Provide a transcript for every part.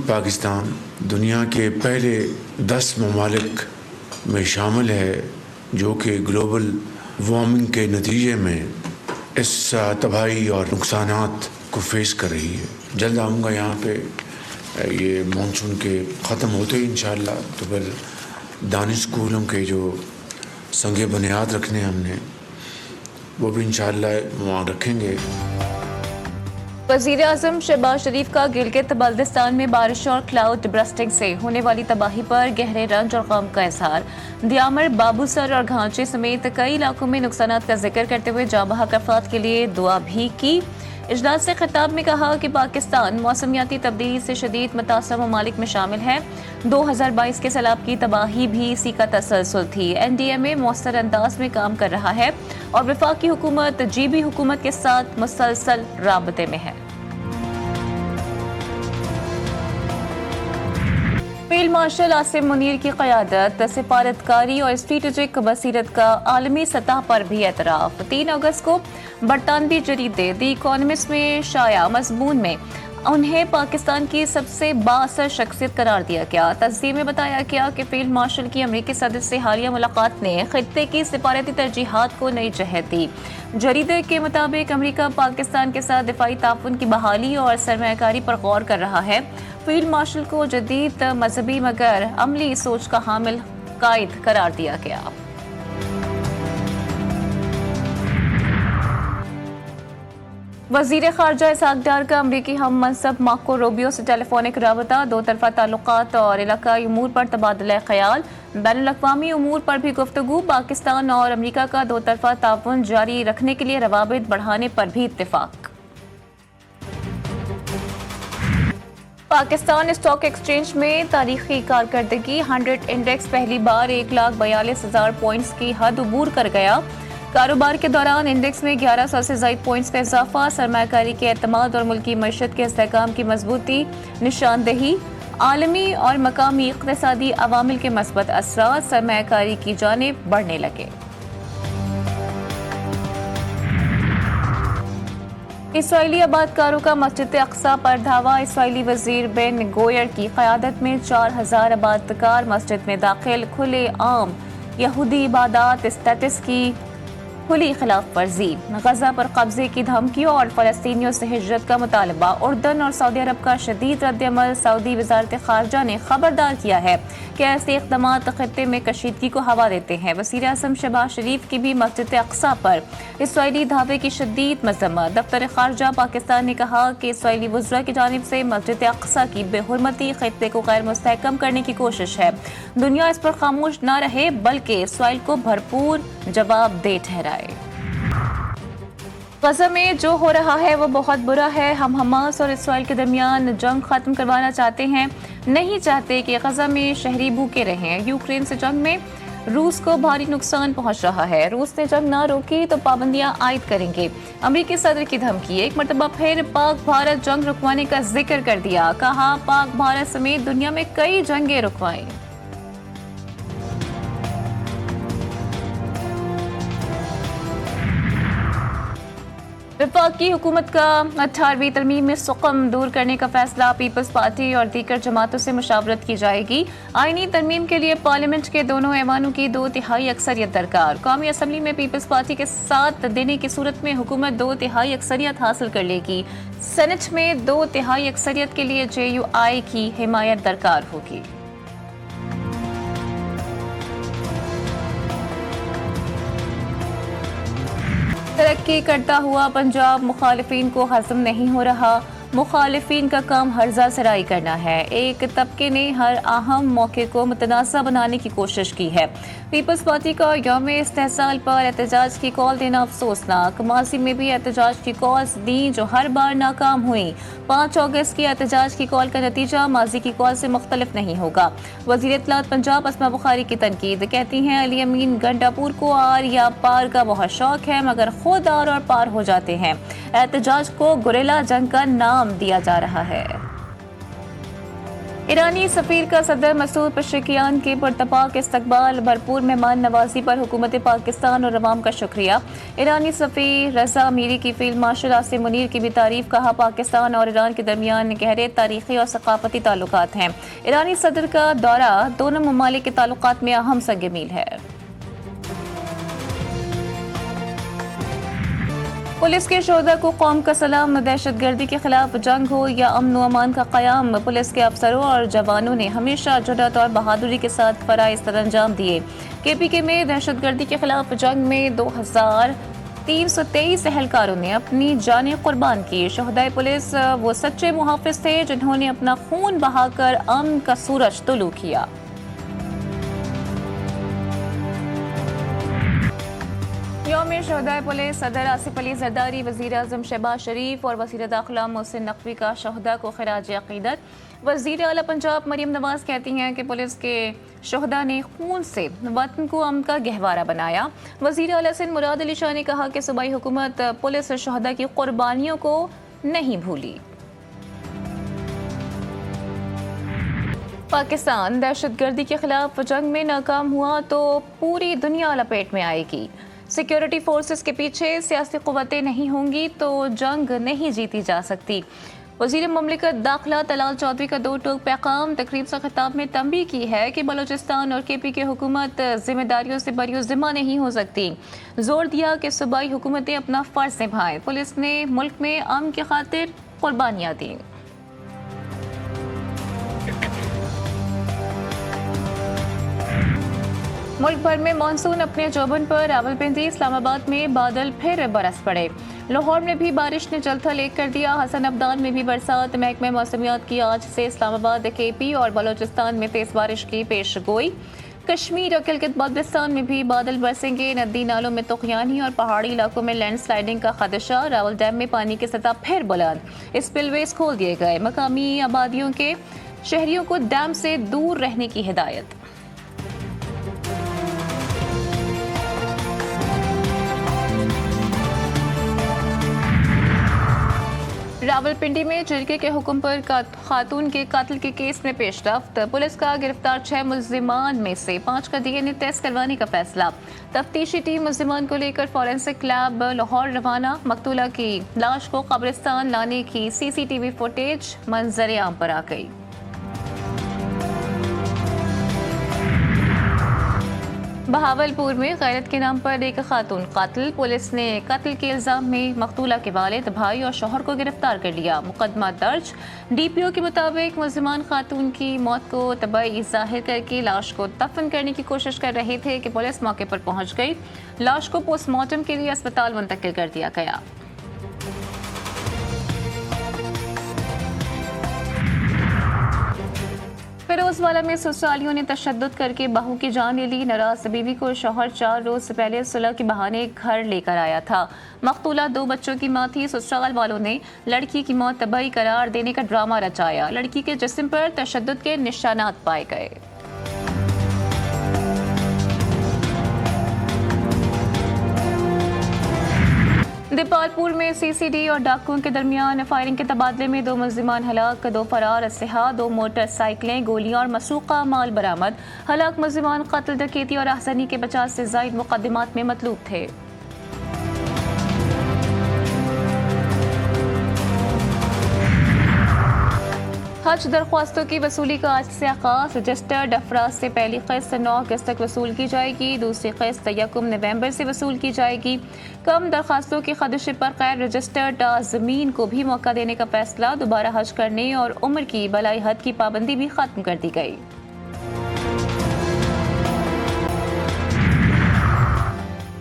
पाकिस्तान दुनिया के पहले 10 ममालिक में शामिल है जो कि ग्लोबल वार्मिंग के नतीजे में इस तबाही और नुकसानात को फेस कर रही है। जल्द आऊँगा यहाँ पे, ये मानसून के ख़त्म होते ही इंशाअल्लाह तो फिर दानिश स्कूलों के जो संगे बुनियाद रखने हमने वो भी इंशाअल्लाह वहाँ रखेंगे। वज़ीर आज़म शहबाज शरीफ का गिलगित बल्दिस्तान में बारिश और क्लाउड ब्रस्टिंग से होने वाली तबाही पर गहरे रंज और गम का इजहार। दियामर, बाबूसर और घांचे समेत कई इलाकों में नुकसानात का जिक्र करते हुए जाँ बहक अफराद के लिए दुआ भी की। इजलास से खिताब में कहा कि पाकिस्तान मौसमियाती तब्दीली से शदीद मुतासर ममालिक में शामिल है। 2022 के सैलाब की तबाही भी इसी का तसलसल थी। NDMA मौसर अंदाज में काम कर रहा है और वफाकी हुकूमत GB हुकूमत के साथ मुसलसल राबते में है। फील्ड मार्शल आसिम मुनीर की क़यादत, सिफारतकारी और स्ट्रेटेजिक बसीरत का आलमी सतह पर भी एतराफ़। 3 अगस्त को बरतानवी जरीदे द इकोनॉमिस्ट में शाया मज़मून में उन्हें पाकिस्तान की सबसे बाअसर शख्सियत करार दिया गया। तस्दीर में बताया गया कि फील्ड मार्शल की अमरीकी सदर से हालिया मुलाकात ने खित्ते की सिफारती तरजीहात को नई जहत दी। जरीदे के मुताबिक अमरीका पाकिस्तान के साथ दिफाई ताउन की बहाली और सरमायाकारी पर गौर कर रहा है। फील्ड मार्शल को जदीद मजहबी मगर अमली सोच का हामिल कायद करार दिया गया। वज़ीर ख़ारजा इसहाक़ डार का अमरीकी हम मनसब मार्को रूबियो से टेलीफोनिक राबता, दो तरफ़ा ताल्लुक़ात और इलाक़ाई उमूर पर तबादला ख़याल। बैनुल-अक़वामी उमूर पर भी गुफ्तगू। पाकिस्तान और अमरीका का दो तरफ़ा ताउन जारी रखने के लिए रवाबित बढ़ाने पर भी इत्तेफ़ाक़। पाकिस्तान स्टॉक एक्सचेंज में तारीखी कारकर्दगी। 100 इंडेक्स पहली बार 1,42,000 पॉइंट्स की हद अबूर कर गया। कारोबार के दौरान इंडेक्स में 1100 से ज़ायद पॉइंट्स का इजाफा। सरमायाकारी के एतमाद और मुल्की मईशत के इस्तेहकाम की मजबूती निशानदेही। आलमी और मकामी इक़्तिसादी अवामिल के मस्बत असरात सरमायाकारी की जानिब बढ़ने लगे। इसराइली आबादकारों का मस्जिद अक्सा पर धावा। इसराइली वजीर बेन गोयर की क़यादत में 4000 आबादकार मस्जिद में दाखिल। खुले आम यहूदी इबादत स्टेटस की खुली खिलाफ वर्जी। गजा पर कब्जे की धमकियों और फ़लस्तीनियों से हिजरत का मुतालबा। उर्दन और सऊदी अरब का शदीद रद्दअमल। सऊदी वज़ारत ख़ारजा ने खबरदार किया है कि ऐसे इक़दाम ख़ित्ते में कशीदगी को हवा देते हैं। वज़ीर आज़म शहबाज शरीफ की भी मस्जिद अक्सा पर इसराइली धावे की शदीद मज़म्मत। दफ्तर ख़ारजा पाकिस्तान ने कहा कि इसराइली वज़रा की जानिब से मस्जिद अक्सा की बेहुरमती ख़ित्ते को गैर मुस्तहकम करने की कोशिश है। दुनिया इस पर खामोश न रहे बल्कि इसराइल को भरपूर जवाब दे ठहराए। गजा में जो हो रहा है वो बहुत बुरा है। हम हमास और इसराइल के दरमियान जंग खत्म करवाना चाहते हैं, नहीं चाहते कि गजा में शहरी भूखे रहें। यूक्रेन से जंग में रूस को भारी नुकसान पहुंच रहा है। रूस ने जंग ना रोकी तो पाबंदियां आयद करेंगे। अमरीकी सदर की धमकी। एक मरतबा फिर पाक भारत जंग रुकवाने का जिक्र कर दिया। कहा पाक भारत समेत दुनिया में कई जंगें रुकवाई। वफाकी हुकूमत का 18वीं तरमीम में सुकम दूर करने का फैसला। पीपल्स पार्टी और दीगर जमातों से मुशावरत की जाएगी। आईनी तरमीम के लिए पार्लियामेंट के दोनों ऐवानों की 2/3 अक्सरियत दरकार। कौमी असम्बली में पीपल्स पार्टी के साथ देने की सूरत में हुकूमत 2/3 अक्सरियत हासिल कर लेगी। सेनेट में 2/3 अक्सरियत के लिए JUI की हिमायत दरकार होगी। तरक्की करता हुआ पंजाब मुखालिफिन को हज़म नहीं हो रहा। मुखालिफिन का काम हर्जा सराई करना है। एक तबके ने हर अहम मौके को मुतनाज़ा बनाने की कोशिश की है। पीपल्स पार्टी का यौम इस्तेहसाल पर एहतजाज की कॉल देना अफसोसनाक। माजी में भी एहतजाज की कॉल्स दी जो हर बार नाकाम हुई। 5 अगस्त की एहतजाज की कॉल का नतीजा माजी की कॉल से मुख्तलिफ नहीं होगा। वज़ीर इत्तलात पंजाब अस्मा बुखारी की तनकीद। कहती हैं अली अमीन गंडापुर को आर या पार का बहुत शौक है मगर खुद आर और पार हो जाते हैं। एहतजाज को गुरिल्ला जंग का नाम दिया जा रहा है। ईरानी सफीर का सदर मसूद पेशेकियान के पुरतपाक इस्तकबाल भरपूर मेहमान नवाजी पर हुकूमत पाकिस्तान और अवाम का शुक्रिया। ईरानी सफीर रजा मीरी की फील्ड मार्शल आसिम मुनीर की भी तारीफ। कहा, पाकिस्तान और ईरान के दरमियान गहरे तारीखी और सकाफती ताल्लुकात हैं। ईरानी सदर का दौरा दोनों ममालिक के ताल्लुकात में अहम संग मील है। पुलिस के शोधा को कौम का सलाम। दहशत गर्दी के खिलाफ जंग हो या अमन व अमान का क़याम, पुलिस के अफसरों और जवानों ने हमेशा जुर्रत और बहादुरी के साथ फ़राइज़ सरअंजाम दिए। KPK में दहशत गर्दी के खिलाफ जंग में 2323 एहलकारों ने अपनी जानें कुर्बान की। शोहदाए पुलिस वो सच्चे मुहाफ़िज़ थे जिन्होंने अपना खून बहाकर अमन का सूरज तुलू किया। यौम शोहदाए पुलिस सदर आसिफ अली जरदारी, वज़ीर आज़म शहबाज शरीफ और वज़ीर दाखिला मोहसिन नकवी का शोहदा को खिराज अक़ीदत। वज़ीर आला पंजाब मरीम नवाज कहती हैं कि पुलिस के शोहदा ने खून से वतन को अमन का गहवारा बनाया। वज़ीर आला सिंध मुराद अली शाह ने कहा कि सूबाई हुकूमत पुलिस शोहदा की कुर्बानियों को नहीं भूली। पाकिस्तान दहशत गर्दी के खिलाफ जंग में नाकाम हुआ तो पूरी दुनिया लपेट में आएगी। सिक्योरिटी फोर्सेस के पीछे सियासी क़ुव्वतें नहीं होंगी तो जंग नहीं जीती जा सकती। वज़ीर ममलिकत दाखिला तलाल चौधरी का दो टोक पैगाम तकरीब से खिताब में तंबीह की है कि बलूचिस्तान और KPK हुकूमत जिम्मेदारियों से बरी ज़िम्मा नहीं हो सकती। जोर दिया कि सूबाई हुकूमतें अपना फ़र्ज निभाएं। पुलिस ने मुल्क में अमन की खातिर कुर्बानियाँ दी। मुल्क भर में मानसून अपने जोबन पर। रावलपिंडी इस्लामाबाद में बादल फिर बरस पड़े। लाहौर में भी बारिश ने जलथल एक कर दिया। हसन अब्दान में भी बरसात। महकमे मौसमियात की आज से इस्लामाबाद, KP और बलूचिस्तान में तेज बारिश की पेश गोई। कश्मीर और गिलगित बाल्टिस्तान में भी बादल बरसेंगे। नदी नालों में तुग़यानी और पहाड़ी इलाकों में लैंडस्लाइडिंग का खदशा। रावल डैम में पानी की सतह फिर बुलंद। स्पिलवेज खोल दिए गए। मकामी आबादियों के शहरियों को डैम से दूर रहने की हिदायत। रावलपिंडी में जिरगे के हुक्म पर खातून के कत्ल के केस में पेशरफ्त। पुलिस का गिरफ्तार 6 मुल्जिमान में से 5 का DNA टेस्ट करवाने का फैसला। तफ्तीशी टीम मुल्जिमान को लेकर फॉरेंसिक लैब लाहौर रवाना। मकतूला की लाश को कब्रिस्तान लाने की CCTV फुटेज मंजर आम पर आ गई। बहावलपुर में गैरत के नाम पर एक खातून कातिल। पुलिस ने कत्ल के इल्जाम में मकतूला के वालिद, भाई और शौहर को गिरफ्तार कर लिया। मुकदमा दर्ज। DPO के मुताबिक मुल्जिमान खातून की मौत को तबाही जाहिर करके लाश को दफन करने की कोशिश कर रहे थे कि पुलिस मौके पर पहुंच गई। लाश को पोस्टमार्टम के लिए अस्पताल मुंतकिल कर दिया गया। फिरोजवाला में ससुरालियों ने तशद्दुद करके बहू की जान ले ली। नाराज बीवी को शौहर 4 रोज से पहले सुलह के बहाने घर लेकर आया था। मकतूला 2 बच्चों की मां थी। ससुराल वालों ने लड़की की मौत तबाही करार देने का ड्रामा रचाया। लड़की के जिस्म पर तशद्दुद के निशानात पाए गए। दीपालपुर में CCD और डाकुओं के दरमियान फायरिंग के तबादले में 2 मुल्जिमान हलाक, 2 फरार। असलहा, 2 मोटरसाइकिलें, गोलियां और मसरूका माल बरामद। हलाक मुल्जिमान कत्ल, डकैती और आहज़नी के 50 से ज़ायद मुकदमात में मतलूब थे। हज दरख्वास्तों की वसूली का आज से आगाज। रजिस्टर्ड अफराद से पहली किस्त 9 अगस्त तक वसूल की जाएगी। दूसरी किस्त 1 नवंबर से वसूल की जाएगी। कम दरख्वास्तों के खदशे पर गैर रजिस्टर्ड ज़मीन को भी मौका देने का फैसला। दोबारा हज करने और उम्र की बलाई हद की पाबंदी भी खत्म कर दी गई।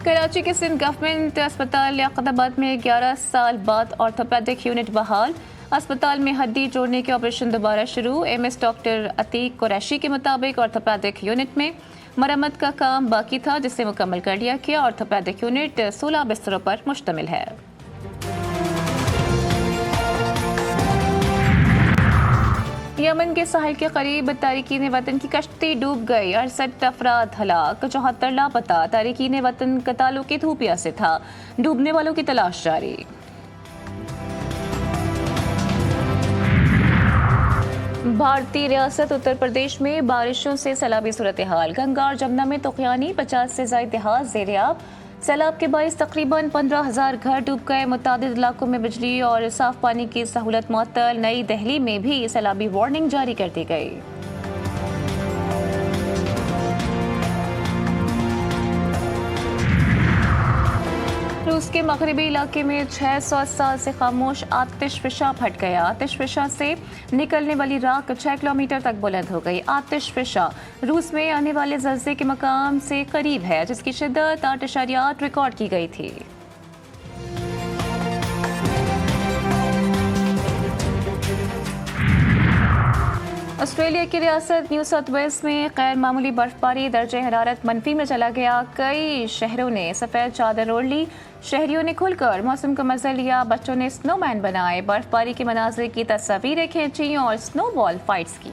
कराची के सिंध गवर्नमेंट अस्पताल लियाकताबाद में 11 साल बाद ऑर्थोपेडिक यूनिट बहाल। अस्पताल में हड्डी जोड़ने के ऑपरेशन दोबारा शुरू। MS डॉक्टर अतीक कुरैशी के मुताबिक ऑर्थोपेडिक यूनिट में मरम्मत का काम बाकी था, जिसे मुकम्मल कर लिया गया। ऑर्थोपेडिक यूनिट 16 बिस्तरों पर मुश्तमिल है। यमन के साहिल के करीब तारिकीन वतन की कश्ती डूब गई। 68 अफराद हलाक, 74 लापता। तारिकीन वतन का ताल्लुक इथियोपिया से था। डूबने वालों की तलाश जारी। भारतीय रियासत उत्तर प्रदेश में बारिशों से सैलाबी सूरत हाल। गंगा और जमुना में तूफ़ानी 50 से ज़ायद देहात ज़ेर-ए-आब। सैलाब के बाइस तकरीबन 15,000 घर डूब गए। मुतादिद इलाकों में बिजली और साफ पानी की सहूलत मुअत्तल। नई दिल्ली में भी सैलाबी वार्निंग जारी कर दी गई। रूस के मगरबी इलाके में 600 साल से खामोश आतिश फिशा फट गया। आतिश फिशा से निकलने वाली राख 6 किलोमीटर तक बुलंद हो गई। आतिश फिशा रूस में आने वाले ज़लज़ले के मकाम से करीब है, जिसकी शिद्दत 8.8 रिकॉर्ड की गई थी। ऑस्ट्रेलिया की रियासत न्यू साउथ वेल्स में गैर मामूली बर्फबारी। दर्जे हरारत मनफी में चला गया। कई शहरों ने सफ़ेद चादर ओढ़ ली। शहरियों ने खुलकर मौसम का मजा लिया। बच्चों ने स्नोमैन बनाए, बर्फबारी के मनाजिर की तस्वीरें खींची और स्नोबॉल फाइट्स की।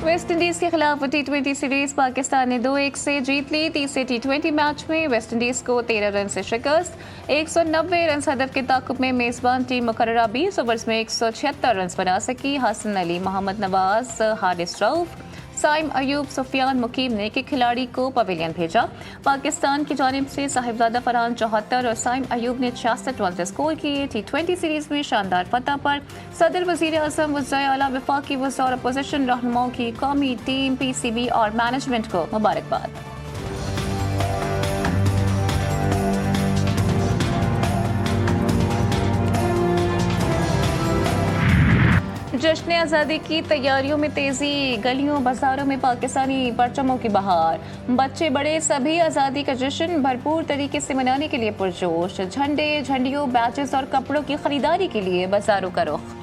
वेस्ट इंडीज के खिलाफ T20 सीरीज पाकिस्तान ने 2-1 से जीत ली। तीसरे T20 मैच में वेस्ट इंडीज को 13 रन से शिकस्त। 190 रन हदफ के ताकुब में मेजबान टीम मुकर्ररा 20 ओवर्स में 176 रन बना सकी। हसन अली, मोहम्मद नवाज, हारिस रऊफ, साइम अयूब, सुफियान मुकीम ने एक खिलाड़ी को पवेलियन भेजा। पाकिस्तान की जानिब से साहिबजादा फरहान 74 और साइम अयूब ने 66 रन स्कोर किए। T20 सीरीज में शानदार फतह पर सदर वजीर आजम, वज़ाए आला, वफाकी वज़ीर और अपोजिशन रहनुमाओं की कौमी टीम, PCB और मैनेजमेंट को मुबारकबाद। जश्न आज़ादी की तैयारियों में तेजी। गलियों बाजारों में पाकिस्तानी परचमों की बहार। बच्चे बड़े सभी आज़ादी का जश्न भरपूर तरीके से मनाने के लिए पुरजोश। झंडे, झंडियों, बैचेस और कपड़ों की खरीदारी के लिए बाजारों का रुख।